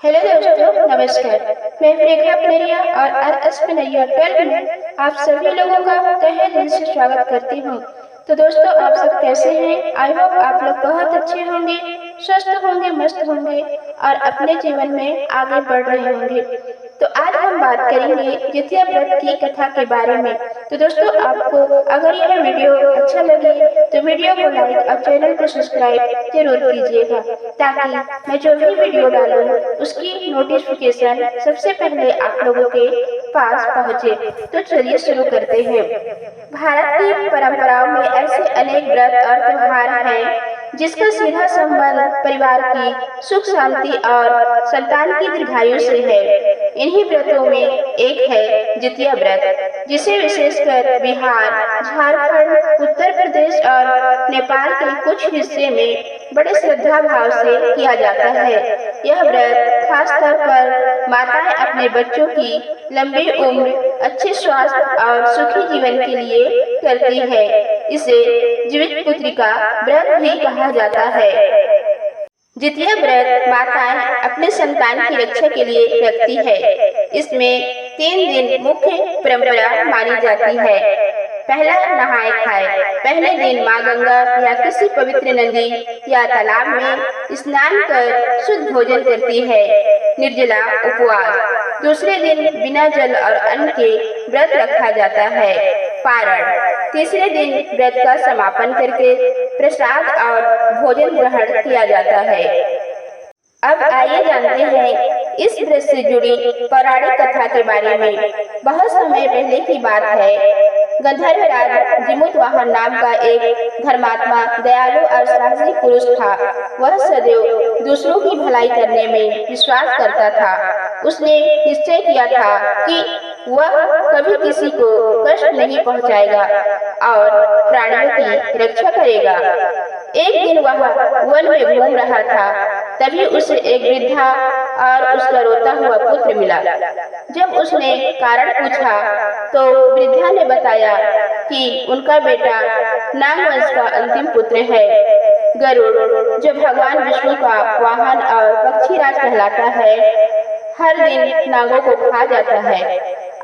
Hello दोस्तों, नमस्कार। मैं रेखा पनरिया और RS पनरिया 12 में आप सभी लोगों का तहे दिल से स्वागत करती हूँ। तो दोस्तों, आप सब कैसे हैं? आई होप आप लोग बहुत अच्छे होंगे, स्वस्थ होंगे, मस्त होंगे और अपने जीवन में आगे बढ़ रहे होंगे। तो आज हम बात करेंगे जितिया व्रत की कथा के बारे में। तो दोस्तों, आपको अगर यह वीडियो अच्छा लगे तो वीडियो को लाइक और चैनल को सब्सक्राइब जरूर कीजिएगा, ताकि मैं जो भी वीडियो डालूं उसकी नोटिफिकेशन सबसे पहले आप लोगों के पास पहुंचे। तो चलिए शुरू करते हैं। भारत की परंपराओं में ऐसे अनेक व्रत और त्योहार हैं जिसका सीधा संबंध परिवार की सुख शांति और संतान की दीर्घायु से है। इन्हीं व्रतों में एक है जितिया व्रत, जिसे विशेषकर बिहार, झारखंड, उत्तर प्रदेश और नेपाल के कुछ हिस्से में बड़े श्रद्धा भाव से किया जाता है। यह व्रत खास तौर पर माताएं अपने बच्चों की लंबी उम्र, अच्छे स्वास्थ्य और सुखी जीवन के लिए करती है। इसे जीवित पुत्री का व्रत भी कहा जाता है। जितिया व्रत माताएं अपने संतान की रक्षा के लिए रखती है। इसमें 3 दिन मुख्य परंपरा मानी जाती है। पहला, नहाए खाए। पहले दिन माँ गंगा या किसी पवित्र नदी या तालाब में स्नान कर शुद्ध भोजन करती है, निर्जला उपवास। दूसरे दिन बिना जल और अन्न के व्रत रखा जाता है, पारण। तीसरे दिन व्रत का समापन करके प्रसाद और भोजन ग्रहण किया जाता है। अब आइए जानते हैं इस व्रत से जुड़ी पौराणिक कथा के बारे में। बहुत समय पहले की बात है। गंधर्वराज जिमुतवाहन नाम का एक धर्मात्मा, दयालु और साहसी पुरुष था। वह सदैव दूसरों की भलाई करने में विश्वास करता था। उसने निश्चय किया था कि वह कभी किसी को कष्ट नहीं पहुंचाएगा और प्राणियों की रक्षा करेगा। एक दिन वह वन में घूम रहा था, तभी उसे एक वृद्धा और उसका रोता हुआ पुत्र मिला। जब उसने कारण पूछा तो वृद्धा ने बताया कि उनका बेटा नागवंश का अंतिम पुत्र है, गरुड़, जो भगवान विष्णु का वाहन और पक्षीराज कहलाता है, हर दिन नागों को खा जाता है।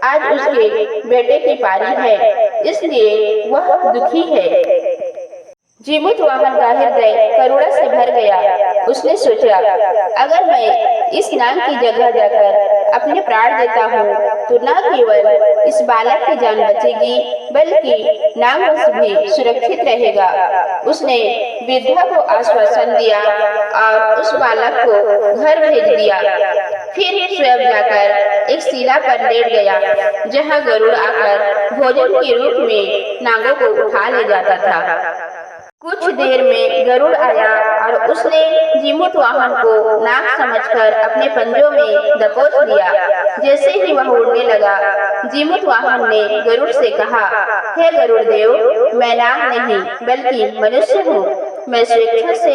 आज उसके बेटे की पारी है, इसलिए वह दुखी है। जिमुतवाहन का हृदय करुणा से भर गया। उसने सोचा, अगर मैं इस नाग की जगह जाकर अपने प्राण देता हूँ तो न केवल इस बालक की जान बचेगी, बल्कि नागवंश भी सुरक्षित रहेगा। उसने वृद्धा को आश्वासन दिया और उस बालक को घर भेज दिया। फिर स्वयं जाकर एक शिला पर लेट गया, जहाँ गरुड़ आकर भोजन के रूप में नागों को उठा ले जाता था। कुछ देर में गरुड़ आया और उसने जिमुतवाहन को नाग समझकर अपने पंजों में दबोच लिया। जैसे ही वह उड़ने लगा, जिमुतवाहन ने गरुड़ से कहा, हे गरुड़ देव, मैं नाग नहीं बल्कि मनुष्य हूँ। मैं स्वेच्छा से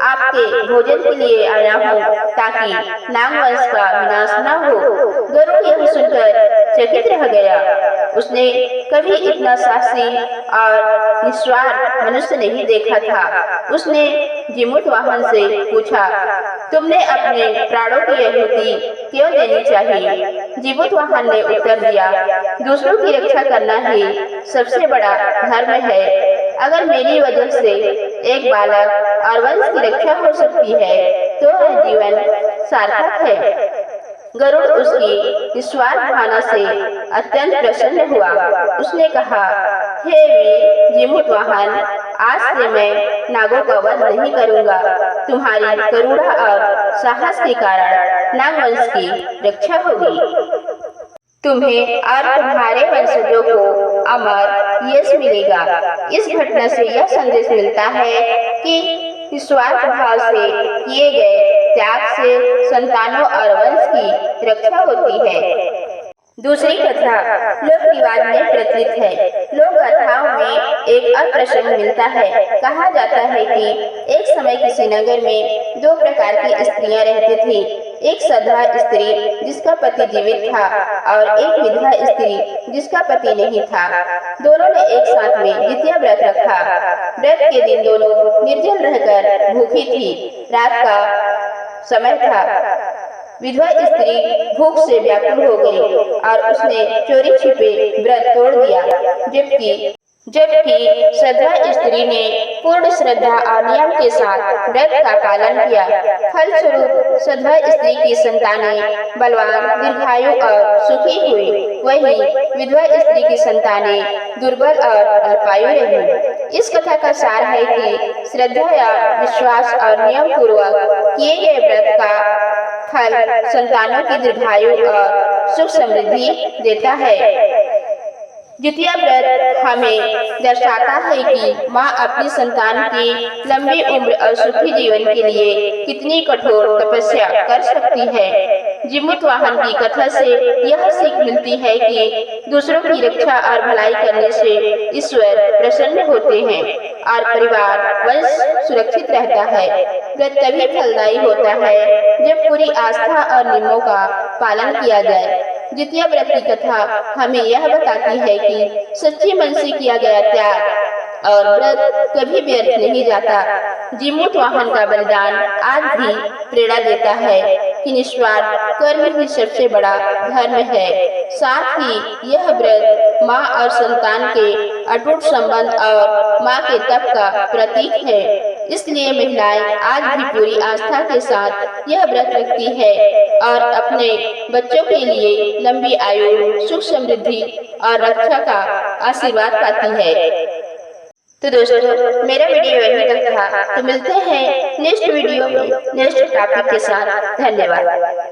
आपके भोजन के लिए आया हूँ, ताकि नागवंश का विनाश न हो। गरुड़ यह सुनकर चकित रह गया। उसने कभी इतना साहसी और निस्वार्थ मनुष्य नहीं देखा था। उसने जिमुतवाहन से पूछा, तुमने अपने प्राणों की आहुति क्यों देनी चाहिए? जिमुतवाहन ने उत्तर दिया, दूसरों की रक्षा करना ही सबसे बड़ा धर्म है। अगर मेरी वजह से एक बालक और वंश की रक्षा हो सकती है तो वह जीवन सार्थक है। गरुड़ उसकी निस्वार्थ भावना से अत्यंत प्रसन्न हुआ। उसने कहा, हे वीर जिमुतवाहन, आज से मैं नागों का वध नहीं करूंगा। तुम्हारी करुणा और साहस के कारण नागवंश की रक्षा होगी। तुम्हें और तुम्हारे वंशजों को अमर यश मिलेगा। इस घटना से यह संदेश मिलता है कि निस्वार्थ भाव से किए गए त्याग से संतानों और वंश की रक्षा होती है। दूसरी कथा लोक रिवाज में प्रचलित है। लोक कथाओं में एक और प्रसंग मिलता है। कहा जाता है कि एक समय किसी नगर में 2 प्रकार की स्त्रियां रहती थी। एक सधवा स्त्री जिसका पति जीवित था और एक विधवा स्त्री जिसका पति नहीं था। दोनों ने एक साथ में जितिया व्रत रखा। व्रत के दिन दोनों निर्जल रहकर भूखी थी। रात का समय था। विधवा स्त्री भूख से व्याकुल हो गई और उसने चोरी छिपे व्रत तोड़ दिया, जबकि श्रद्धा स्त्री ने पूर्ण श्रद्धा और नियम के साथ व्रत का पालन किया। फलस्वरूप श्रद्धा स्त्री की संतानें बलवान, दीर्घायु और सुखी हुई, वहीं विधवा स्त्री की संतानें दुर्बल और अल्पायु रही। इस कथा का सार है कि श्रद्धा या विश्वास और नियम पूर्वक किए गए व्रत का फल संतानों की दीर्घायु और सुख समृद्धि देता है। द्वितीय व्रत हमें दर्शाता है कि माँ अपनी संतान की लंबी उम्र और सुखी जीवन के लिए कितनी कठोर तपस्या कर सकती है। जीमूतवाहन की कथा से यह सीख मिलती है कि दूसरों की रक्षा और भलाई करने से ईश्वर प्रसन्न होते हैं और परिवार वंश सुरक्षित रहता है। व्रत तभी फलदायी होता है जब पूरी आस्था और नियमों का पालन किया जाए। द्वितीय व्रत की कथा हमें यह बताती है कि सच्चे मन से किया गया त्याग और व्रत कभी व्यर्थ नहीं जाता। जीमूतवाहन का बलिदान आज भी प्रेरणा देता है कि निस्वार्थ कर्म ही सबसे बड़ा धर्म है। साथ ही यह व्रत माँ और संतान के अटूट संबंध और माँ के तप का प्रतीक है। इसलिए महिलाएं आज भी पूरी आस्था के साथ यह व्रत रखती है और अपने बच्चों के लिए लंबी आयु, सुख समृद्धि और रक्षा का आशीर्वाद पाती है। तो दोस्तों, मेरा वीडियो यहीं तक था। तो मिलते हैं नेक्स्ट वीडियो में नेक्स्ट टॉपिक के साथ। धन्यवाद।